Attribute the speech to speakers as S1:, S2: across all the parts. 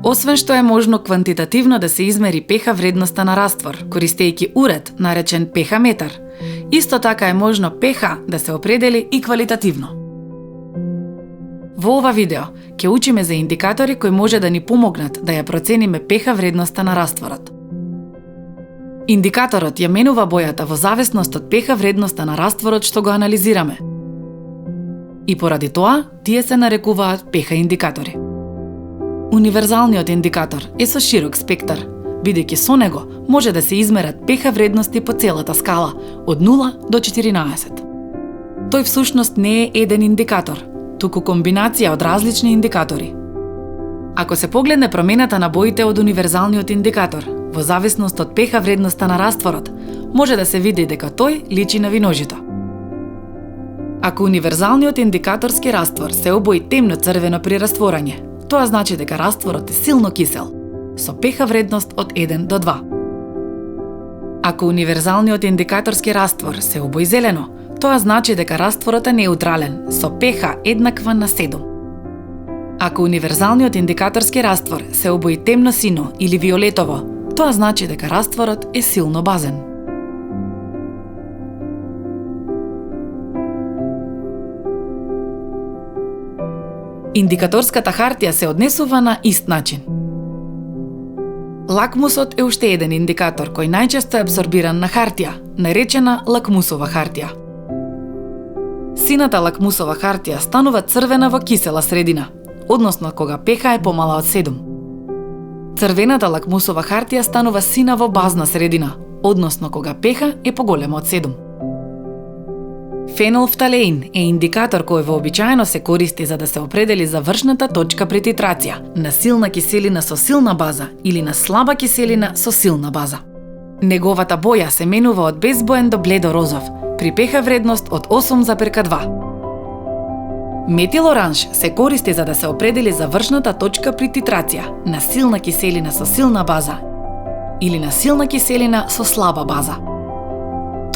S1: Освен што е можно квантитативно да се измери pH вредноста на раствор, користејќи уред наречен pH метар, исто така е можно pH да се определи и квалитативно. Во ова видео ќе учиме за индикатори кои може да ни помогнат да ја процениме pH вредноста на растворот. Индикаторот ја менува бојата во зависност од pH вредноста на растворот што го анализираме. И поради тоа, тие се нарекуваат pH индикатори. Универзалниот индикатор е со широк спектар, бидејќи со него може да се измерат pH вредности по целата скала, од 0 до 14. Тој всушност не е еден индикатор, туку комбинација од различни индикатори. Ако се погледне промената на боите од универзалниот индикатор, во зависност од pH вредноста на растворот, може да се види дека тој личи на виножито. Ако универзалниот индикаторски раствор се обои темно црвено при растворање, тоа значи дека растворот е силно кисел, со pH вредност од 1 до 2. Ако универзалниот индикаторски раствор се обои зелено, тоа значи дека растворот е неутрален, со pH еднаква на 7. Ако универзалниот индикаторски раствор се обои темно сино или виолетово, тоа значи дека растворот е силно базен. Индикаторската хартија се однесува на ист начин. Лакмусот е уште еден индикатор кој најчесто е абсорбиран на хартија, наречена лакмусова хартија. Сината лакмусова хартија станува црвена во кисела средина, односно кога pH е помала од 7. Црвената лакмусова хартија станува сина во базна средина, односно кога pH е поголема од 7. Фенолфталеин е индикатор кој вообичаено се користи за да се определи завршната точка при титрација на силна киселина со силна база или на слаба киселина со силна база. Неговата боја се менува од безбоен до бледо розов, при pH вредност од 8,2. Метил-оранж се користи за да се определи завршната точка при титрација на силна киселина со силна база или на силна киселина со слаба база.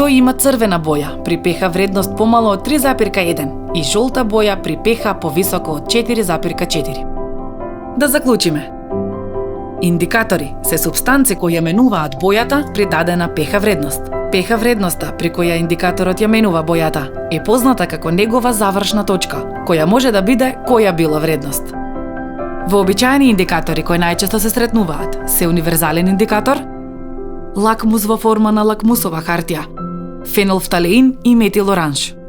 S1: Тој има црвена боја при pH вредност помало од 3,1 и жолта боја при pH повисоко од 4,4. Да заклучиме. Индикатори се супстанци кои ја менуваат бојата при дадена pH вредност. pH вредноста при која индикаторот ја менува бојата е позната како негова завршна точка, која може да биде која била вредност. Вообичаени индикатори кои најчесто се сретнуваат се универзален индикатор, лакмус во форма на лакмусова хартија, фенолфталеин и метил-оранж.